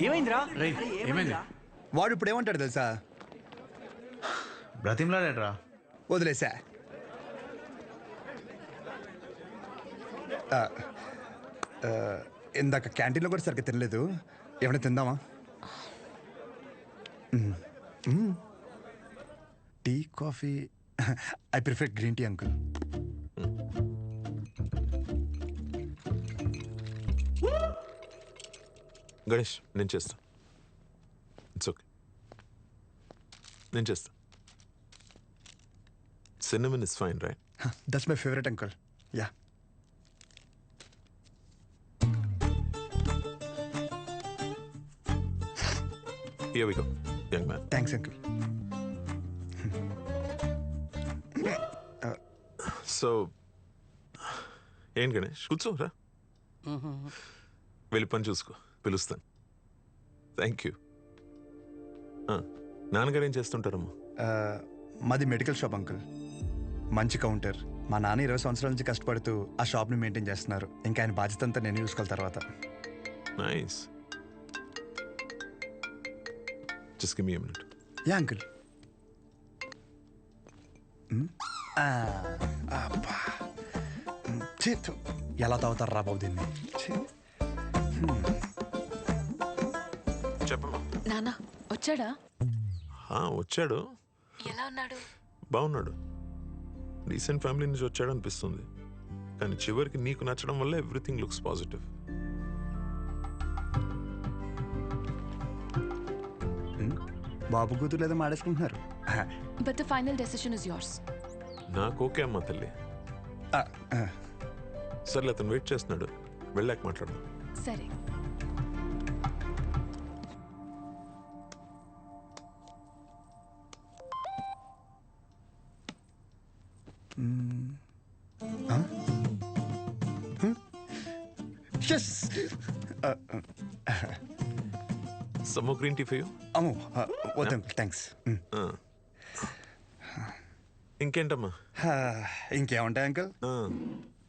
ఏమైందిరా? రేయ్ ఏమైంది? వాడు ఇప్పుడు ఏమంటాడు తెలుసా? బ్రతిమలాడరా? వదిలేసా. ఇందాక క్యాంటీన్లో కూడా సరిగ్గా తినలేదు. ఏమైనా తిందామా? Tea coffee? I prefer green tea uncle. Ganesh నేను చేస్తా. ఇట్స్ ఓకే, నేను చేస్తా. Cinnamon is fine right? That's my favourite uncle. Yeah. Here we go, young man. Thanks uncle. So ఏం గణేష్ కూర్చోరా, వెళ్ళి పని చూసుకో, పిలుస్తాను. Thank you. నాన్నగారు ఏం చేస్తుంటారమ్మా? మాది మెడికల్ షాప్ అంకుల్. మంచి కౌంటర్. మా నాన్న 20 సంవత్సరాల నుంచి కష్టపడుతూ ఆ షాప్ని మెయింటైన్ చేస్తున్నారు. ఇంకా ఆయన బాధ్యత అంతా నేను చూసుకోవాలి తర్వాత. Nice. Just give me a minute. Yeah uncle. చేతు ఎలా తాగుతారు రా బాబు దీన్ని? చెప్పమ్మా. నాన్న వచ్చాడా? వచ్చాడు. ఎలా ఉన్నాడు? బాగున్నాడు. రీసెంట్ ఫ్యామిలీ నుంచి వచ్చాడు అనిపిస్తుంది, కానీ చివరికి నీకు నచ్చడం వల్ల ఎవ్రీథింగ్ లుక్స్ పాజిటివ్. బాబు కూతురు లేదా మాడేసుకుంటున్నారు. But the final decision is yours. నాకు ఓకే అమ్మా తల్లి. సర్లే, అతను వెయిట్ చేస్తున్నాడు, వెళ్ళాక మాట్లాడదాం. సరే. Some more green tea for you? అమ్మో వద్దు అంకుల్, థ్యాంక్స్. ఇంకేంటమ్మా? ఇంకేముంటాయి అంకుల్,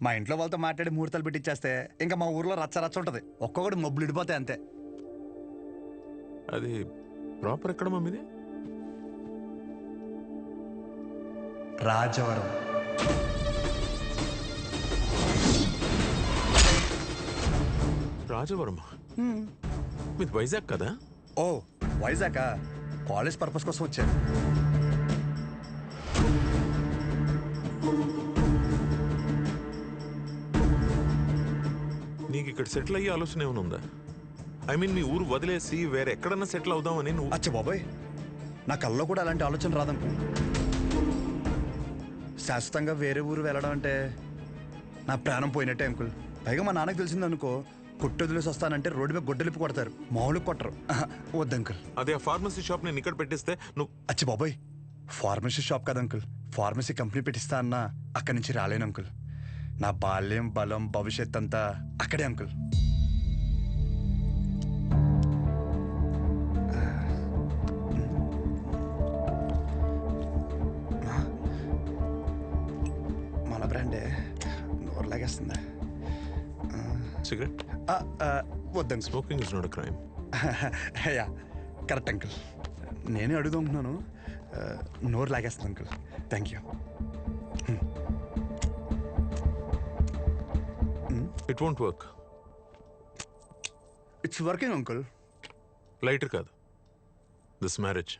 మా ఇంట్లో వాళ్ళతో మాట్లాడి ముహూర్తాలు పెట్టిచ్చేస్తే ఇంకా మా ఊర్లో రచ్చ రచ్చ ఉంటుంది. ఒక్కొక్కటి మబ్బులు ఇడిపోతాయి అంతే. అది ప్రాపర్ ఎక్కడ మమ్మీది? రాజవరం. రాజవరమా? మీది వైజాగ్ కదా? ఓ వైజాగ్, కాలేజ్ పర్పస్ కోసం వచ్చాను. నీకు ఇక్కడ సెటిల్ అయ్యే ఆలోచన ఏమైనా ఉందా? ఐ మీన్ మీ ఊరు వదిలేసి వేరే ఎక్కడన్నా సెటిల్ అవుదామని నువ్వు? అచ్చా బాబాయ్, నా కల్లో కూడా అలాంటి ఆలోచన రాదనుకో. శాశ్వతంగా వేరే ఊరు వెళ్ళడం అంటే నా ప్రాణం పోయినట్టే అంకుల్. పైగా మా నాన్నకు తెలిసిందనుకో, కొట్టు వదిలేసి వస్తానంటే రోడ్డు మీద గొడ్డలిపి కొడతారు, మామూలుగా కొట్టరు. వద్దు అంకుల్. అదే ఆ ఫార్మసీ షాప్ నేను ఇక్కడ పెట్టిస్తే నువ్వు? అచ్చి బాబాయ్, ఫార్మసీ షాప్ కదా అంకుల్, ఫార్మసీ కంపెనీ పెట్టిస్తా అన్నా అక్కడి నుంచి రాలేను అంకుల్. నా బాల్యం, బలం, భవిష్యత్ అంతా అక్కడే అంకుల్. మన బ్రాండే నోరు లాగేస్తుందా? సిగరెట్? వద్దంకుల్. Smoking is not a crime. Yeah correct uncle. నేనే అడుగుతున్నాను. నోరు లాగేస్తుంది uncle. Thank you. It won't work. It's working uncle. Lighter కాదు, దిస్ మ్యారేజ్.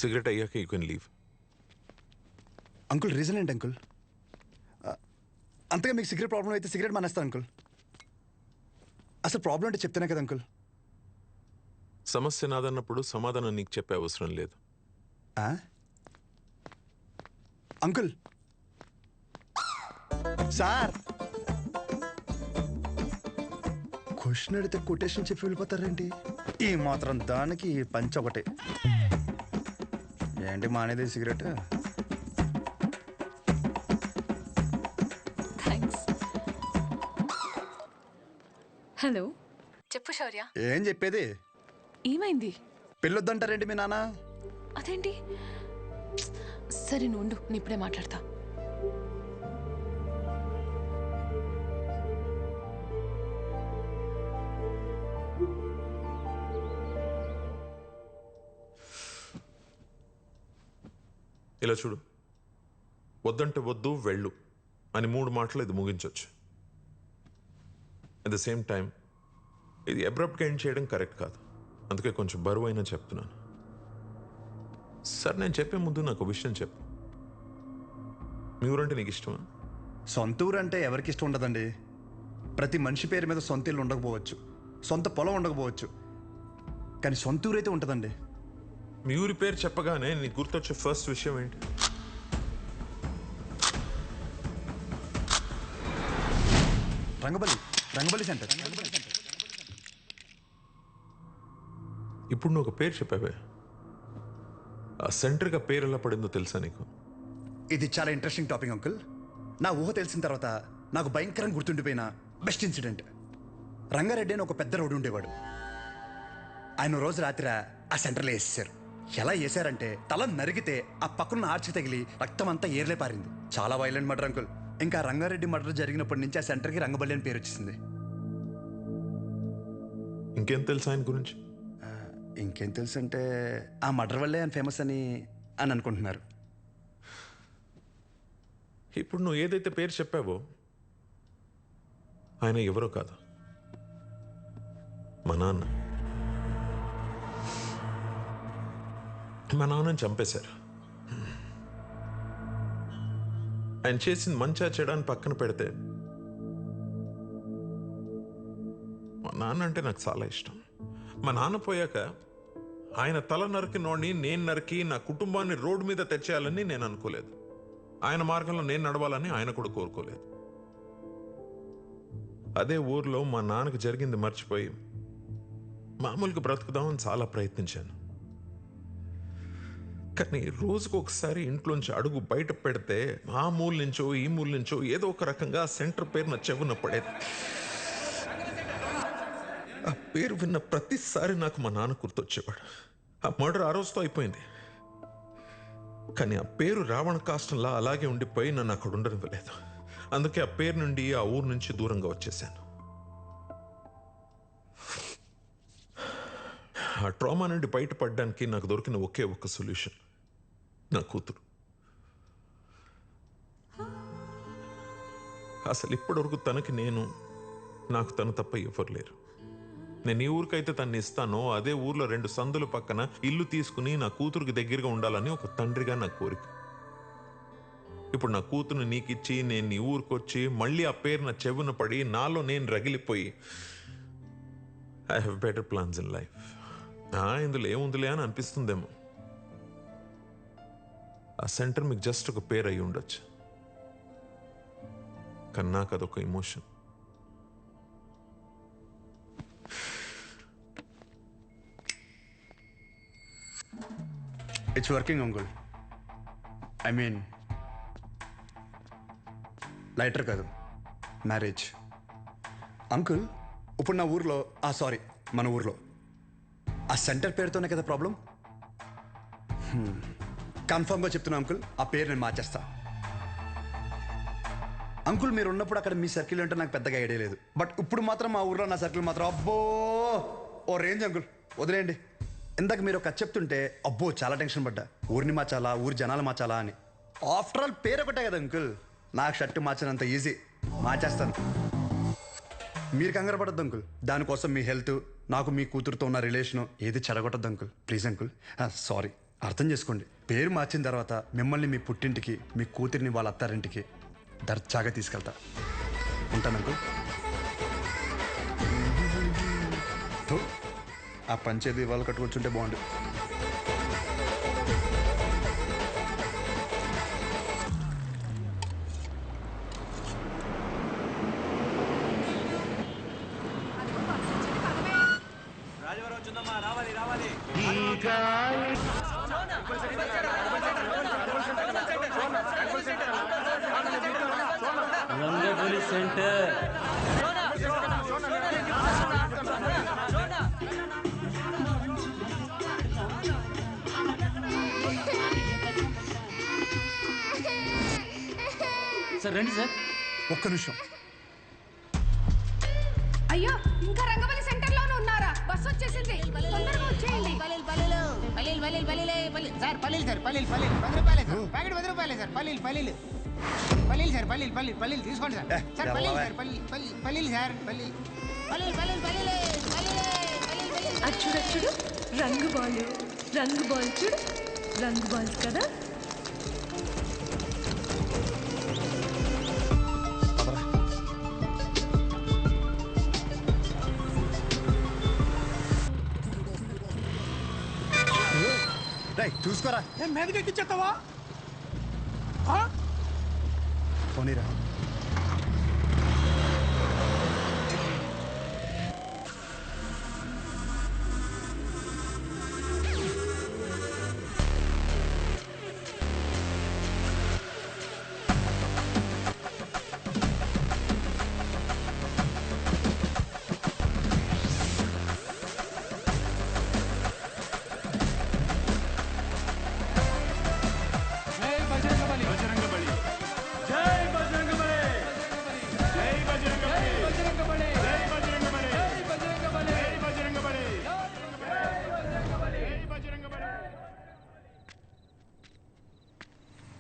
సిగరెట్ అయ్యాక you can leave. Uncle reason ఏంటి అంకుల్? అంతగా మీకు సిగరెట్ ప్రాబ్లం అయితే సిగరెట్ మానేస్తాను అంకుల్. అసలు ప్రాబ్లం అంటే చెప్తేనే కదా అంకుల్. సమస్య నాదన్నప్పుడు సమాధానం నీకు చెప్పే అవసరం లేదు. అంకుల్ సార్, క్వశ్చన్ అడిగితే కొటేషన్ చెప్పి వెళ్ళిపోతారేంటి? ఈ మాత్రం దానికి పంచ ఒకటి ఏంటి మానేది సిగరెట్? హలో, చెప్పు శౌర్య. ఏం చెప్పేది? ఏమైంది? పెళ్ళొద్దంటారేంటి మీ నాన్న? అదేంటి? సరే నువ్వు ఉండు, నేను ఇప్పుడే మాట్లాడతా. ఇలా చూడు, వద్దంటే వద్దు వెళ్ళు అని 3 మాటలు ఇది ముగించవచ్చు. అట్ ద సేమ్ టైం ఇది అబ్రప్ట్గా ఎండ్ చేయడం కరెక్ట్ కాదు. అందుకే కొంచెం బరువు అయినా చెప్తున్నాను. సార్, నేను చెప్పే ముందు నాకు ఒక విషయం చెప్పు. మీ ఊరంటే నీకు ఇష్టమా? సొంత ఊరు అంటే ఎవరికి ఇష్టం ఉండదండి. ప్రతి మనిషి పేరు మీద సొంత ఇల్లు ఉండకపోవచ్చు, సొంత పొలం ఉండకపోవచ్చు, కానీ సొంత ఊరు అయితే ఉంటుందండి. మీ ఊరి పేరు చెప్పగానే నీకు గుర్తొచ్చే ఫస్ట్ విషయం ఏంటి? రంగబలి సెంటర్. ఇప్పుడు నువ్వు ఒక పేరు చెప్పావే, ఆ సెంటర్గా పేరు ఎలా పడిందో తెలుసా నీకు? ఇది చాలా ఇంట్రెస్టింగ్ టాపిక్ అంకుల్. నా ఊహ తెలిసిన తర్వాత నాకు భయంకరంగా గుర్తుండిపోయిన బెస్ట్ ఇన్సిడెంట్. రంగారెడ్డి అని ఒక పెద్ద రోడ్డు ఉండేవాడు. ఆయన రోజు రాత్రి ఆ సెంటర్లో వేసేసారు. ఎలా వేసారంటే తల నరిగితే ఆ పక్కన ఆర్చి తగిలి రక్తం అంతా ఏర్లే పారింది. చాలా వైలెంట్ మర్డర్ అంకుల్. ఇంకా రంగారెడ్డి మర్డర్ జరిగినప్పటి నుంచి ఆ సెంటర్కి రంగబల్లి అని పేరు వచ్చేసింది. ఇంకేం తెలుసా ఆయన గురించి? ఇంకేం తెలుసు అంటే ఆ మర్డర్ వల్లే ఆయన ఫేమస్ అని అనుకుంటున్నారు. ఇప్పుడు నువ్వు ఏదైతే పేరు చెప్పావో ఆయన ఎవరో కాదు, మా నాన్న. మా నాన్నని చంపేశారు. ఆయన చేసింది మంచా చెడాన్ని పక్కన పెడితే మా నాన్న అంటే నాకు చాలా ఇష్టం. మా నాన్న పోయాక ఆయన తల నరికినోడిని నేను నరికి నా కుటుంబాన్ని రోడ్డు మీద తెచ్చేయాలని నేను అనుకోలేదు. ఆయన మార్గంలో నేను నడవాలని ఆయన కూడా కోరుకోలేదు. అదే ఊర్లో మా నాన్నకు జరిగింది మర్చిపోయి మామూలుగా బ్రతుకుదామని చాలా ప్రయత్నించాను. కానీ రోజుకు ఒకసారి ఇంట్లోంచి అడుగు బయట పెడితే ఆ మూల నుంచో ఈ మూల నుంచో ఏదో ఒక రకంగా సెంటర్ పేరు నా చెవున పడేది. ఆ పేరు విన్న ప్రతిసారి నాకు మా నాన్న గుర్తొచ్చేవాడు. ఆ మర్డర్ ఆ రోజుతో అయిపోయింది, కానీ ఆ పేరు రావణ కాష్టంలా అలాగే ఉండిపోయి నన్ను అక్కడ ఉండనివ్వలేదు. అందుకే ఆ పేరు నుండి ఆ ఊరు నుంచి దూరంగా వచ్చేసాను. ఆ ట్రామా నుండి బయటపడడానికి నాకు దొరికిన ఒకే ఒక్క సొల్యూషన్ నా కూతురు. అసలు ఇప్పటివరకు తనకి నేను, నాకు తను తప్ప ఎవరు లేరు. నేను ఈ ఊరికైతే తన్ని ఇస్తానో అదే ఊర్లో 2 సందుల పక్కన ఇల్లు తీసుకుని నా కూతురికి దగ్గరగా ఉండాలని ఒక తండ్రిగా నా కోరిక. ఇప్పుడు నా కూతురుని నీకిచ్చి నేను నీ ఊరికొచ్చి మళ్ళీ ఆ పేరు నా చెవున పడి నాలో నేను రగిలిపోయి I have better plans in life. ఇందులో ఏముందిలే అని అనిపిస్తుందేమో. ఆ సెంటర్ మీకు జస్ట్ ఒక పేరు అయి ఉండొచ్చు, కానీ నాకు అదొక emotion. It's working uncle. I mean lighter కాదు, మ్యారేజ్. అంకుల్, ఇప్పుడు నా ఊర్లో సారీ మన ఊర్లో ఆ సెంటర్ పేరుతోనే కదా ప్రాబ్లం. కన్ఫర్మ్గా చెప్తున్నా అంకుల్, ఆ పేరు నేను మార్చేస్తా. అంకుల్ మీరు ఉన్నప్పుడు అక్కడ మీ సర్కిల్ అంటే నాకు పెద్దగా ఐడియా లేదు, బట్ ఇప్పుడు మాత్రం మా ఊర్లో నా సర్కిల్ మాత్రం అబ్బో ఓ రేంజ్ అంకుల్. వదిలేయండి. ఇందాక మీరు ఒక చెప్తుంటే అబ్బో చాలా టెన్షన్ పడ్డా. ఊరిని మార్చాలా, ఊరి జనాలు మార్చాలా అని. ఆఫ్టర్ ఆల్ పేరు ఒకటే కదా అంకుల్. నాకు షర్ట్ మార్చినంత ఈజీ, మార్చేస్తాను. మీరు కంగారు పడద్దు అంకుల్. దానికోసం మీ హెల్త్, నాకు మీ కూతురుతో ఉన్న రిలేషను ఏది చెడగొట్టద్దు అంకుల్. Please uncle. సారీ, అర్థం చేసుకోండి. పేరు మార్చిన తర్వాత మిమ్మల్ని మీ పుట్టింటికి, మీ కూతురిని వాళ్ళ అత్తారింటికి దర్జాగా తీసుకెళ్తా. ఉంటాను అంకుల్. ఆ పంచేది వాళ్ళు కట్టుకొచ్చుంటే బాగుండు. రంగబలి సెంటర్. సార్ రండి సార్. ఒక్క నిమిషం. అయ్యో, ఇంకా రంగబలి సెంటర్ లోనే ఉన్నారా? బస్ వచ్చేసింది, తొందరగా వచ్చేయండి. పల్లీలు పల్లీలు పల్లీలు పల్లీలు సార్ పల్లీలు సార్ పల్లీలు పల్లీలు 10 రూపాయలే సార్ ప్యాకెట్ 10 రూపాయలే సార్ పల్లీలు పల్లీలు పల్లీలు సార్ పల్లీలు పల్లీలు పల్లీలు తీసుకోండి సార్ సార్ పల్లీలు సార్ పల్లీలు సార్ పల్లీలు పల్లీలు పల్లీలు పల్లీలు పల్లీలు అది చూడు అది చూడు రంగు బాల్ చూడు రంగు బాల్స్ కదా. చూసుకోరా మీదకి ఎక్కిచ్చేస్తావా పోనీరా.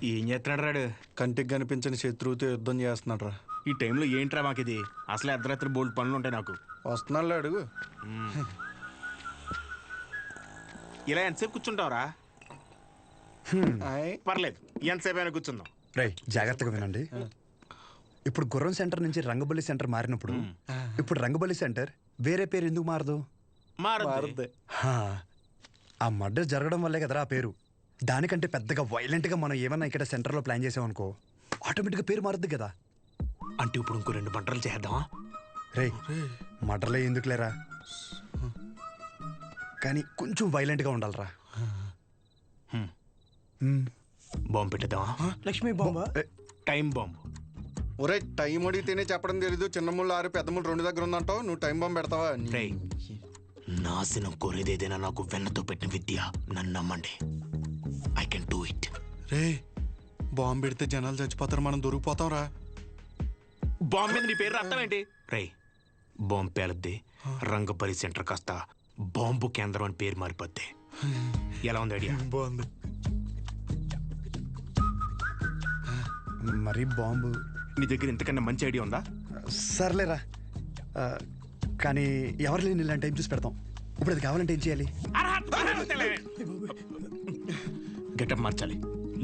ఏం చేస్తున్నాడు రాడు? కంటికి కనిపించని శత్రువుతో యుద్ధం చేస్తున్నాడు రా. ఈ టైంలో ఏంట్రా మాకు ఇది? అసలే అర్ధరాత్రి బోల్డ్ పనులు ఉంటాయి నాకు. వస్తున్నాడు అడుగు. ఇలా ఎంతసేపు కూర్చుంటావురా? పర్లేదు, ఎంతసేపు అయినా కూర్చుందాం. రై జాగ్రత్తగా వినండి. ఇప్పుడు గుర్రం సెంటర్ నుంచి రంగబలి సెంటర్ మారినప్పుడు ఇప్పుడు రంగబలి సెంటర్ వేరే పేరు ఎందుకు మారదు? మారద్దు. ఆ మర్డర్ జరగడం వల్లే కదరా ఆ పేరు. దానికంటే పెద్దగా వైలెంట్గా మనం ఏమన్నా ఇక్కడ సెంటర్లో ప్లాన్ చేసామనుకో ఆటోమేటిక్గా పేరు మారుద్ది కదా. అంటే ఇప్పుడు ఇంకో 2 మంటలు చేద్దామా? రే మర్డర్లే ఎందుకు లేరా, కానీ కొంచెం వైలెంట్గా ఉండాలిరా. బాంబు పెట్టేద్దామా? లక్ష్మీ బాంబా? Time bomb. ఒరే టైం అడిగితేనే చెప్పడం తెలీదు. చిన్న ముళ్ళు 6 పెద్ద ముళ్ళు 2 దగ్గర ఉందంటావు. నువ్వు టైం బాంబు పెడతావా? రేయ్, నాశనం కోరేదేదైనా నాకు వెన్నతో పెట్టిన విద్య. నన్ను నమ్మండి, I can do it. Ray bomb పెడితే జనాలు చచ్చిపోతారు, మనం దొరికిపోతాం రా. బాంబు మీద నీ పేరు అర్థం ఏంటి? రేయ్, బాంబు పేలద్ది, రంగపల్లి సెంటర్ కాస్త బాంబు కేంద్రం అని పేరు మారిపోద్ది. ఎలా ఉంది ఐడియా? బాగుంది. మరి బాంబు నీ దగ్గర ఇంతకన్నా మంచి ఐడియా ఉందా? సర్లేరా, కానీ ఎవరు లేని ఇలాంటి టైం చూసి పెడతాం. ఇప్పుడు అది కావాలంటే ఏం చేయాలి? గెటప్ మార్చాలి.